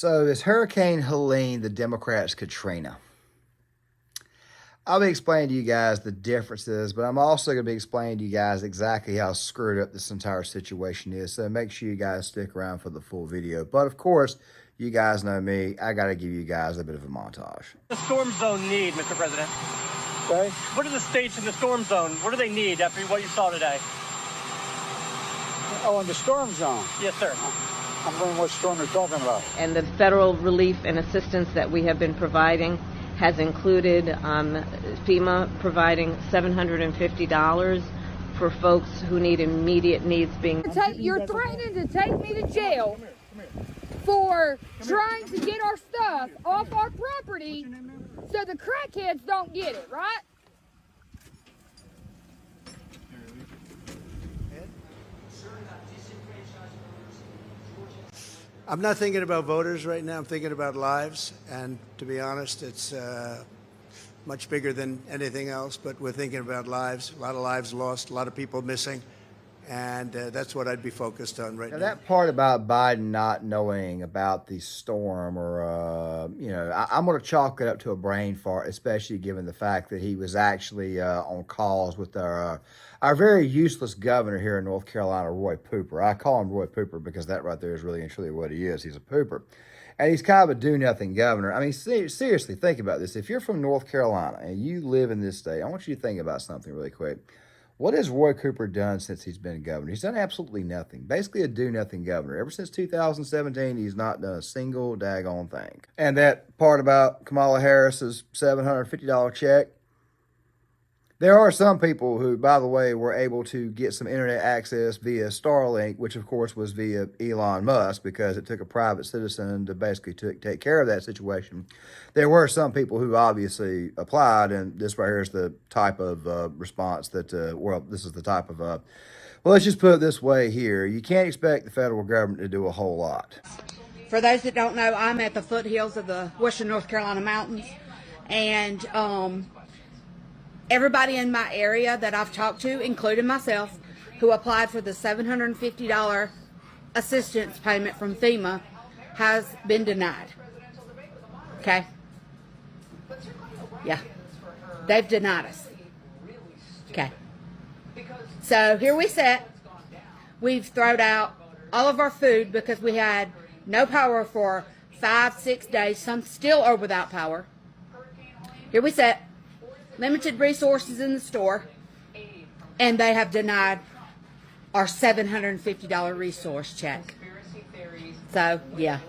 So is Hurricane Helene the Democrats' Katrina? I'll be explaining to you guys the differences, but I'm also going to be explaining to you guys exactly how screwed up this entire situation is. So make sure you guys stick around for the full video. But of course, you guys know me. I got to give you guys a bit of a montage. The storm zone need, Mr. President? Okay. What do the states in the storm zone, what do they need after what you saw today? Oh, in the storm zone? Yes, sir. I'm wondering what storm you're talking about. And the federal relief and assistance that we have been providing has included FEMA providing $750 for folks who need immediate needs being. You're threatening to take me to jail for trying to get our stuff off our property so the crackheads don't get it, right? I'm not thinking about voters right now. I'm thinking about lives. And to be honest, it's much bigger than anything else. But we're thinking about lives, a lot of lives lost, a lot of people missing. And that's what I'd be focused on right now. That part about Biden not knowing about the storm or, I'm going to chalk it up to a brain fart, especially given the fact that he was actually on calls with our very useless governor here in North Carolina, Roy Pooper. I call him Roy Pooper because that right there is really and truly what he is. He's a pooper. And he's kind of a do-nothing governor. I mean, seriously, think about this. If you're from North Carolina and you live in this state, I want you to think about something really quick. What has Roy Cooper done since he's been governor? He's done absolutely nothing. Basically a do-nothing governor. Ever since 2017, he's not done a single daggone thing. And that part about Kamala Harris's $750 check, there are some people who, by the way, were able to get some internet access via Starlink, which, of course, was via Elon Musk because it took a private citizen to basically take care of that situation. There were some people who obviously applied, and this right here is the type of response that, this is the type of, well, let's just put it this way here. You can't expect the federal government to do a whole lot. For those that don't know, I'm at the foothills of the Western North Carolina mountains, and everybody in my area that I've talked to, including myself, who applied for the $750 assistance payment from FEMA has been denied. Okay? Yeah. They've denied us. Okay. So here we sit. We've thrown out all of our food because we had no power for 5-6 days. Some still are without power. Here we sit. Limited resources in the store, and they have denied our $750 resource check. So, yeah.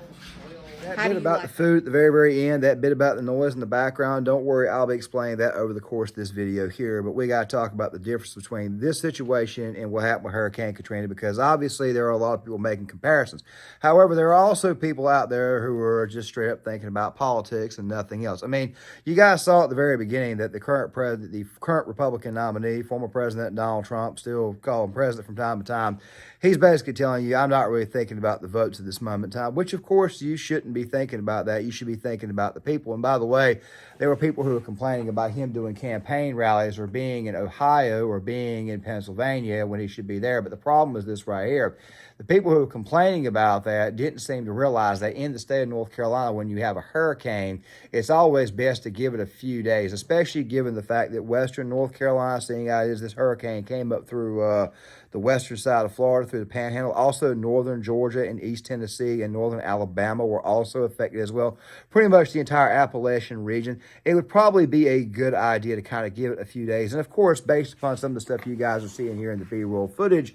That bit about the food at the very, very end, that bit about the noise in the background, don't worry, I'll be explaining that over the course of this video here. But we got to talk about the difference between this situation and what happened with Hurricane Katrina, because obviously there are a lot of people making comparisons. However, there are also people out there who are just straight up thinking about politics and nothing else. I mean, you guys saw at the very beginning that the current Republican nominee, former President Donald Trump, still call him president from time to time, he's basically telling you, I'm not really thinking about the votes at this moment in time, which of course you shouldn't be thinking about that. You should be thinking about the people. And by the way, there were people who were complaining about him doing campaign rallies or being in Ohio or being in Pennsylvania when he should be there. But the problem is this right here. The people who were complaining about that didn't seem to realize that in the state of North Carolina, when you have a hurricane, it's always best to give it a few days, especially given the fact that Western North Carolina, seeing as this hurricane came up through the western side of Florida, through the Panhandle, also northern Georgia and East Tennessee and northern Alabama were also affected as well. Pretty much the entire Appalachian region. It would probably be a good idea to kind of give it a few days. And of course, based upon some of the stuff you guys are seeing here in the B-roll footage,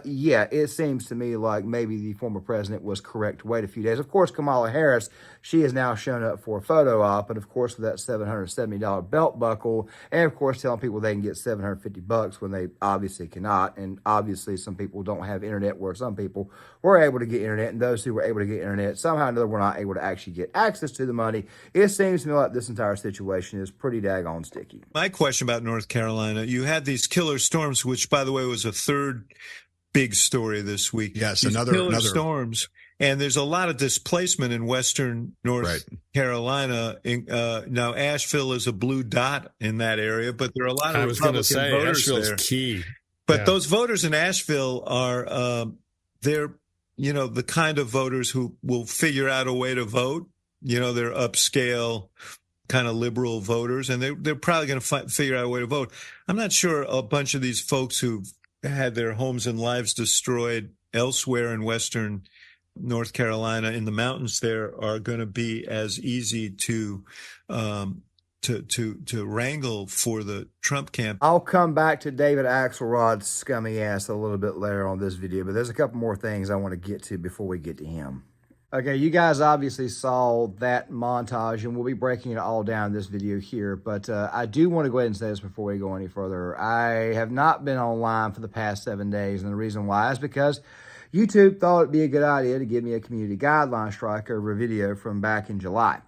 yeah, it seems to me like maybe the former president was correct to wait a few days. Of course, Kamala Harris, she has now shown up for a photo op, and of course with that $770 belt buckle, and of course telling people they can get $750 when they obviously cannot. And obviously some people don't have internet, where some people were able to get internet, and those who were able to get internet somehow or another were not able to actually get access to the money. It seems to me like this entire situation is pretty daggone sticky. My question about North Carolina, you had these killer storms, which by the way was a third big story this week. Yes, these another storms. And there's a lot of displacement in Western North Carolina. Now, Asheville is a blue dot in that area, but there are a lot of Republican voters Asheville's there. Key. But those voters in Asheville are they're the kind of voters who will figure out a way to vote. They're upscale kind of liberal voters, and they're probably going to figure out a way to vote. I'm not sure a bunch of these folks who've had their homes and lives destroyed elsewhere in Western North Carolina in the mountains there are going to be as easy to wrangle for the Trump camp. I'll come back to David Axelrod's scummy ass a little bit later on this video, but there's a couple more things I want to get to before we get to him. Okay, you guys obviously saw that montage, and we'll be breaking it all down in this video here, but I do want to go ahead and say this before we go any further. I have not been online for the past 7 days, and the reason why is because YouTube thought it'd be a good idea to give me a community guideline strike over a video from back in July.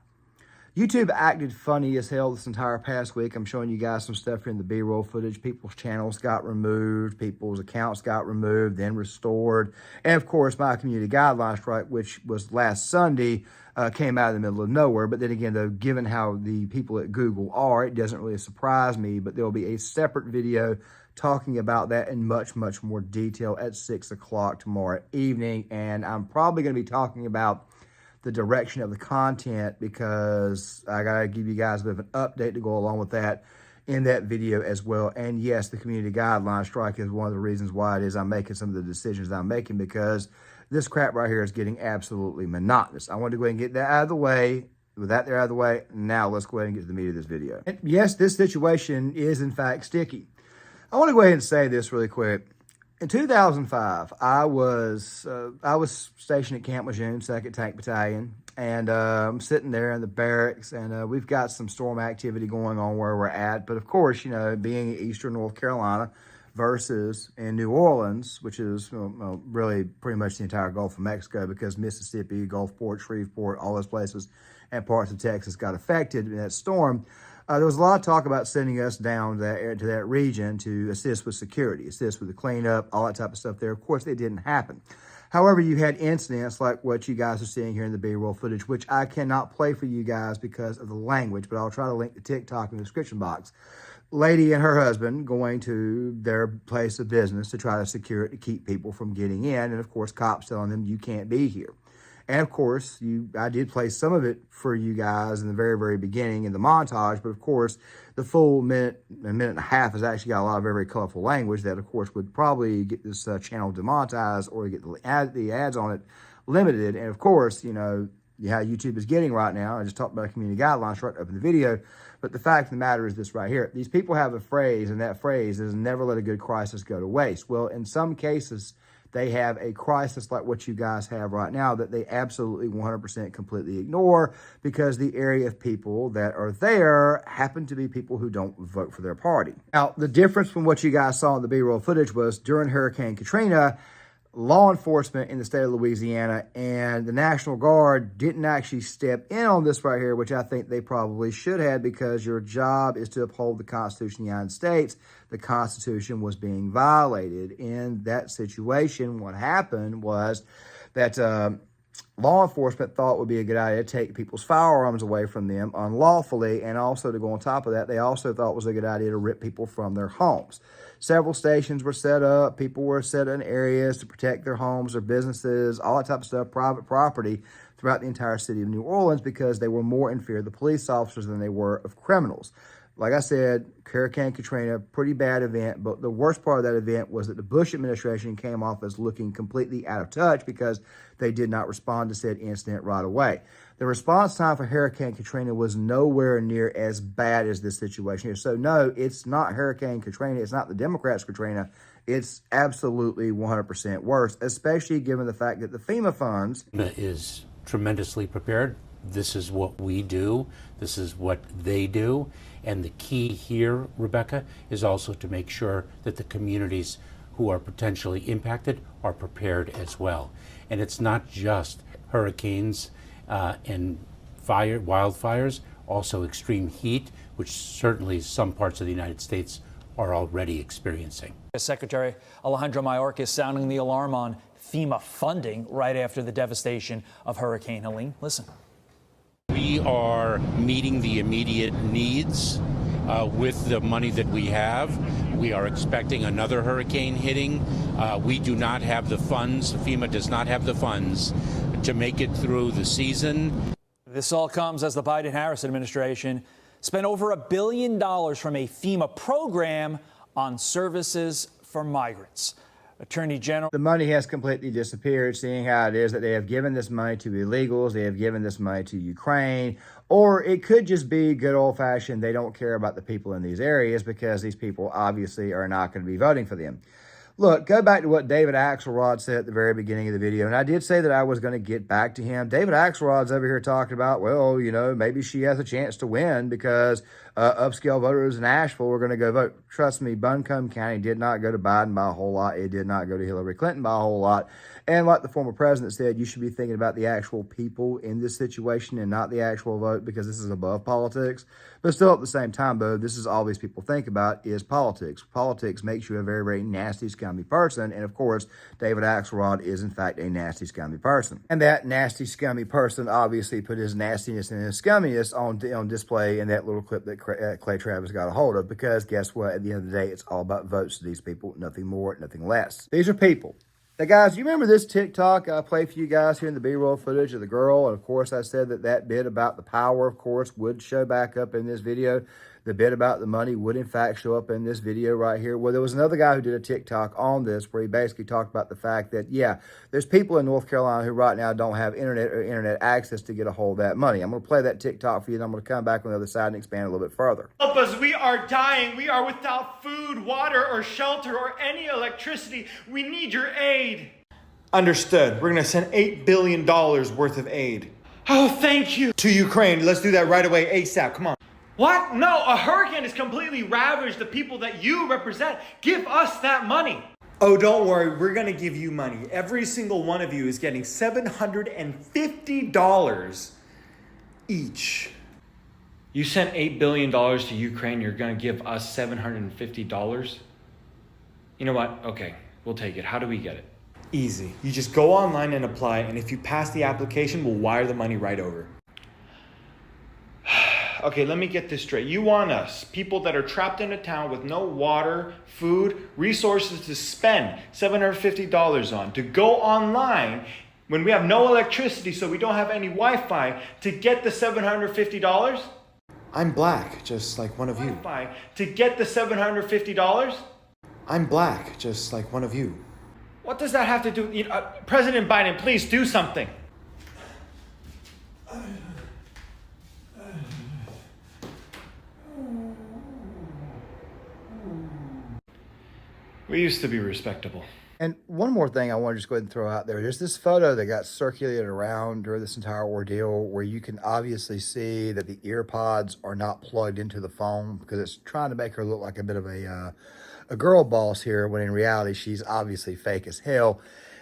YouTube acted funny as hell this entire past week. I'm showing you guys some stuff here in the B-roll footage. People's channels got removed. People's accounts got removed, then restored. And, of course, my community guideline strike, which was last Sunday, came out of the middle of nowhere. But then again, though, given how the people at Google are, it doesn't really surprise me. But there will be a separate video talking about that in much, much more detail at 6 o'clock tomorrow evening. And I'm probably going to be talking about the direction of the content because I got to give you guys a bit of an update to go along with that in that video as well. And yes, the community guideline strike is one of the reasons why it is I'm making some of the decisions I'm making, because this crap right here is getting absolutely monotonous. I want to go ahead and get that out of the way. With that there out of the way, now let's go ahead and get to the meat of this video. And yes, this situation is in fact sticky. I want to go ahead and say this really quick. In 2005, I was stationed at Camp Lejeune, 2nd Tank Battalion, and I'm sitting there in the barracks, and we've got some storm activity going on where we're at. But of course, being in Eastern North Carolina versus in New Orleans, which is really pretty much the entire Gulf of Mexico, because Mississippi, Gulfport, Shreveport, all those places, and parts of Texas got affected in that storm. There was a lot of talk about sending us down to that region to assist with security, assist with the cleanup, all that type of stuff there. Of course, it didn't happen. However, you had incidents like what you guys are seeing here in the B-roll footage, which I cannot play for you guys because of the language, but I'll try to link the TikTok in the description box. Lady and her husband going to their place of business to try to secure it, to keep people from getting in. And of course, cops telling them you can't be here. And of course, I did play some of it for you guys in the very, very beginning in the montage. But of course, the full minute and a half has actually got a lot of very, very colorful language that, of course, would probably get this channel demonetized or get the ads on it limited. And of course, how YouTube is getting right now. I just talked about community guidelines right up in the video. But the fact of the matter is this right here. These people have a phrase, and that phrase is never let a good crisis go to waste. Well, in some cases, they have a crisis like what you guys have right now that they absolutely 100% completely ignore because the area of people that are there happen to be people who don't vote for their party. Now, the difference from what you guys saw in the B-roll footage was during Hurricane Katrina, law enforcement in the state of Louisiana and the National Guard didn't actually step in on this right here, which I think they probably should have, because your job is to uphold the Constitution of the United States. The Constitution was being violated. In that situation, what happened was that law enforcement thought it would be a good idea to take people's firearms away from them unlawfully, and also to go on top of that, they also thought it was a good idea to rip people from their homes. Several stations were set up. People were set in areas to protect their homes, their businesses, all that type of stuff, private property throughout the entire city of New Orleans, because they were more in fear of the police officers than they were of criminals. Like I said, Hurricane Katrina, pretty bad event, but the worst part of that event was that the Bush administration came off as looking completely out of touch because they did not respond to said incident right away. The response time for Hurricane Katrina was nowhere near as bad as this situation here. So no, it's not Hurricane Katrina. It's not the Democrats' Katrina. It's absolutely 100% worse, especially given the fact that the FEMA funds is tremendously prepared. This is what we do. This is what they do. And the key here, Rebecca, is also to make sure that the communities who are potentially impacted are prepared as well. And it's not just hurricanes and wildfires, also extreme heat, which certainly some parts of the United States are already experiencing. Secretary Alejandro Mayorkas sounding the alarm on FEMA funding right after the devastation of Hurricane Helene. Listen. We are meeting the immediate needs, with the money that we have. We are expecting another hurricane hitting. We do not have the funds. FEMA does not have the funds to make it through the season. This all comes as the Biden-Harris administration spent over $1 billion from a FEMA program on services for migrants. Attorney General. The money has completely disappeared, seeing how it is that they have given this money to illegals, they have given this money to Ukraine, or it could just be good old-fashioned, they don't care about the people in these areas because these people obviously are not going to be voting for them. Look, go back to what David Axelrod said at the very beginning of the video, and I did say that I was going to get back to him. David Axelrod's over here talking about, well, you know, maybe she has a chance to win because upscale voters in Asheville are going to go vote. Trust me, Buncombe County did not go to Biden by a whole lot. It did not go to Hillary Clinton by a whole lot. And like the former president said, you should be thinking about the actual people in this situation and not the actual vote, because this is above politics. But still, at the same time, though, this is all these people think about is politics. Politics makes you a very, very nasty, scummy person. And of course, David Axelrod is, in fact, a nasty, scummy person. And that nasty, scummy person obviously put his nastiness and his scumminess on display in that little clip that Clay Travis got a hold of. Because guess what? At the end of the day, it's all about votes to these people. Nothing more, nothing less. These are people. Now, guys, you remember this TikTok I played for you guys here in the B-roll footage of the girl? And, of course, I said that bit about the power, of course, would show back up in this video. The bit about the money would, in fact, show up in this video right here. Well, there was another guy who did a TikTok on this where he basically talked about the fact that, yeah, there's people in North Carolina who right now don't have internet access to get a hold of that money. I'm going to play that TikTok for you, and I'm going to come back on the other side and expand a little bit further. Help us. We are dying. We are without food, water, or shelter, or any electricity. We need your aid. Understood. We're going to send $8 billion worth of aid. Oh, thank you. To Ukraine. Let's do that right away, ASAP. Come on. What? No, a hurricane has completely ravaged the people that you represent. Give us that money. Oh, don't worry. We're going to give you money. Every single one of you is getting $750 each. You sent $8 billion to Ukraine. You're going to give us $750? You know what? Okay, we'll take it. How do we get it? Easy. You just go online and apply, and if you pass the application, we'll wire the money right over. Okay, let me get this straight. You want us, people that are trapped in a town with no water, food, resources to spend $750 on, to go online when we have no electricity, so we don't have any Wi-Fi, to get the $750? I'm black, just like one of you. Wi-Fi to get the $750? I'm black, just like one of you. What does that have to do? President Biden, please do something. We used to be respectable. And one more thing I want to just go ahead and throw out there. There's this photo that got circulated around during this entire ordeal where you can obviously see that the ear pods are not plugged into the phone because it's trying to make her look like a bit of a girl boss here, when in reality, she's obviously fake as hell.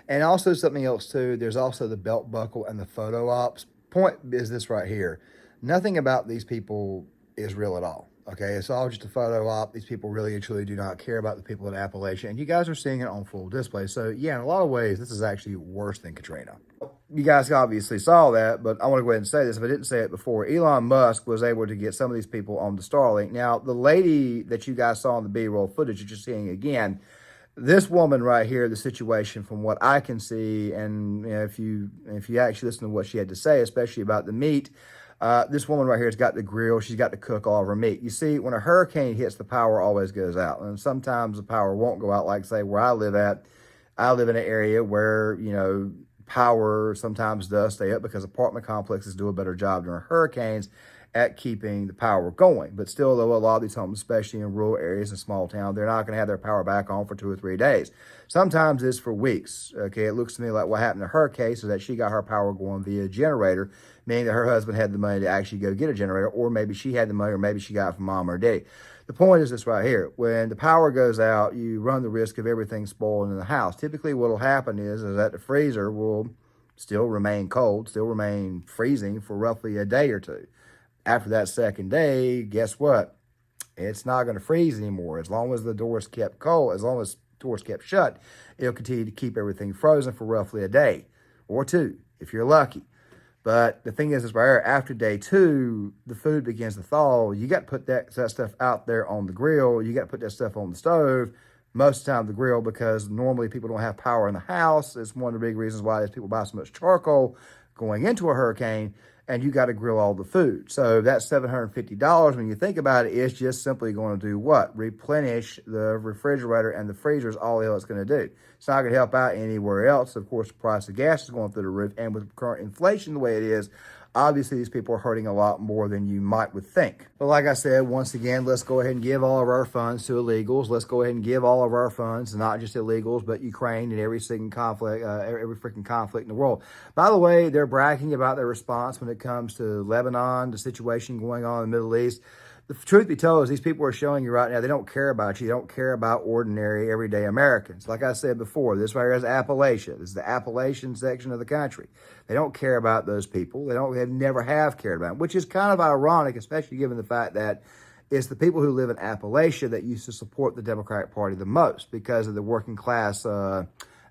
And also something else too, there's also the belt buckle and the photo ops. Point is this right here. Nothing about these people is real at all. Okay, it's all just a photo op. These people really and truly do not care about the people in Appalachia, and you guys are seeing it on full display. So yeah, in a lot of ways, this is actually worse than Katrina. You guys obviously saw that, but I want to go ahead and say this. If I didn't say it before, Elon Musk was able to get some of these people on the Starlink. Now, the lady that you guys saw in the B-roll footage that you're seeing again, this woman right here, the situation from what I can see, and you know, if you actually listen to what she had to say, especially about the meat, this woman right here has got the grill. She's got to cook all of her meat. You see, when a hurricane hits, the power always goes out. And sometimes the power won't go out, like, say, where I live at. I live in an area where, you know, power sometimes does stay up because apartment complexes do a better job during hurricanes at keeping the power going. But still, though, a lot of these homes, especially in rural areas and small towns, they're not going to have their power back on for 2 or 3 days. Sometimes it's for weeks. Okay, it looks to me like what happened to her case is that she got her power going via generator, meaning that her husband had the money to actually go get a generator, or maybe she had the money, or maybe she got it from mom or daddy. The point is this right here. When the power goes out, you run the risk of everything spoiling in the house. Typically what will happen is that the freezer will still remain cold, still remain freezing for roughly a day or two. After that second day, guess what? It's not going to freeze anymore. As long as the doors kept cold, as long as doors kept shut, it'll continue to keep everything frozen for roughly a day or two, if you're lucky. But the thing is right here, after day 2, the food begins to thaw. You got to put that stuff out there on the grill. You got to put that stuff on the stove. Most of the time the grill, because normally people don't have power in the house. It's one of the big reasons why people buy so much charcoal going into a hurricane, and you got to grill all the food. So that $750, when you think about it, is just simply going to do what? Replenish the refrigerator and the freezer is all the hell it's going to do. It's not going to help out anywhere else. Of course, the price of gas is going through the roof, and with current inflation the way it is, obviously these people are hurting a lot more than you might would think. But like I said, once again, let's go ahead and give all of our funds to illegals. Let's go ahead and give all of our funds, not just illegals, but Ukraine and every single conflict, every freaking conflict in the world. By the way, they're bragging about their response when it comes to Lebanon, the situation going on in the Middle East. The truth be told is these people are showing you right now, they don't care about you. They don't care about ordinary, everyday Americans. Like I said before, this right here is Appalachia. This is the Appalachian section of the country. They don't care about those people. They never have cared about them, which is kind of ironic, especially given the fact that it's the people who live in Appalachia that used to support the Democratic Party the most because of the working class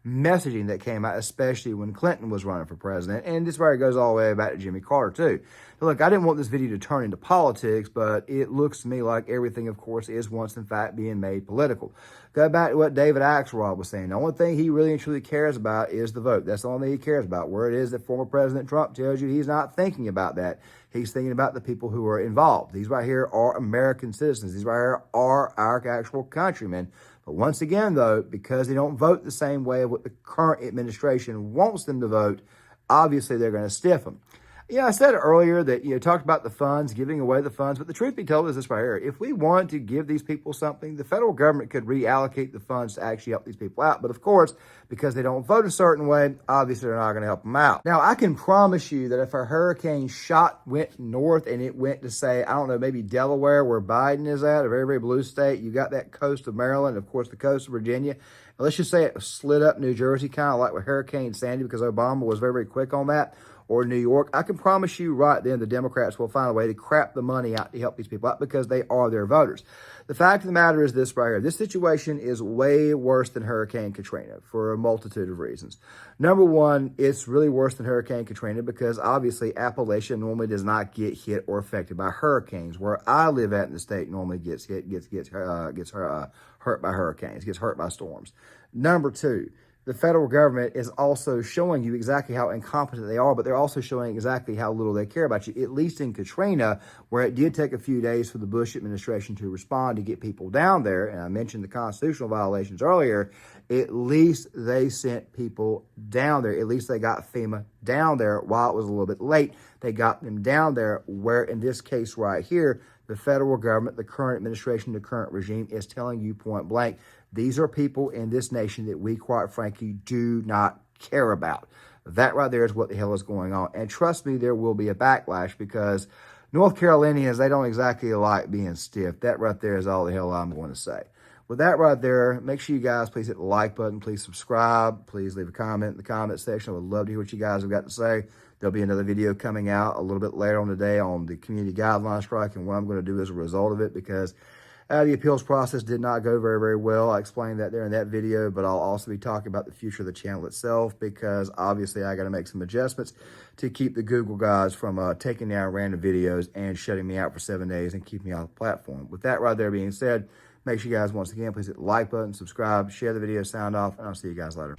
messaging that came out, especially when Clinton was running for president. And this right goes all the way back to Jimmy Carter, too. So look, I didn't want this video to turn into politics, but it looks to me like everything, of course, is once in fact being made political. Go back to what David Axelrod was saying. The only thing he really and truly cares about is the vote. That's the only thing he cares about. Where it is that former President Trump tells you he's not thinking about that. He's thinking about the people who are involved. These right here are American citizens. These right here are our actual countrymen. But once again, though, because they don't vote the same way what the current administration wants them to vote, obviously they're going to stiff them. I said earlier that, talked about the funds, giving away the funds, but the truth be told is this right here. If we wanted to give these people something, the federal government could reallocate the funds to actually help these people out. But of course, because they don't vote a certain way, obviously they're not going to help them out. Now, I can promise you that if a hurricane shot went north and it went to, say, I don't know, maybe Delaware, where Biden is at, a very, very blue state, you got that coast of Maryland, of course, the coast of Virginia. And let's just say it slid up New Jersey, kind of like with Hurricane Sandy, because Obama was very, very quick on that, or New York. I can promise you right then the Democrats will find a way to crap the money out to help these people out because they are their voters. The fact of the matter is this right here. This situation is way worse than Hurricane Katrina for a multitude of reasons. Number one, it's really worse than Hurricane Katrina because obviously Appalachia normally does not get hit or affected by hurricanes. Where I live at in the state normally gets hurt by hurricanes, gets hurt by storms. Number two, the federal government is also showing you exactly how incompetent they are, but they're also showing exactly how little they care about you, at least in Katrina, where it did take a few days for the Bush administration to respond to get people down there. And I mentioned the constitutional violations earlier. At least they sent people down there. At least they got FEMA down there while it was a little bit late. They got them down there where, in this case right here, the federal government, the current administration, the current regime is telling you point blank, these are people in this nation that we, quite frankly, do not care about. That right there is what the hell is going on. And trust me, there will be a backlash because North Carolinians, they don't exactly like being stiff. That right there is all the hell I'm going to say. With that right there, make sure you guys please hit the like button. Please subscribe. Please leave a comment in the comment section. I would love to hear what you guys have got to say. There'll be another video coming out a little bit later on today on the community guideline strike and what I'm going to do as a result of it because the appeals process did not go very, very well. I explained that there in that video, but I'll also be talking about the future of the channel itself because obviously I got to make some adjustments to keep the Google guys from taking down random videos and shutting me out for 7 days and keeping me off the platform. With that right there being said, make sure you guys, once again, please hit the like button, subscribe, share the video, sound off, and I'll see you guys later.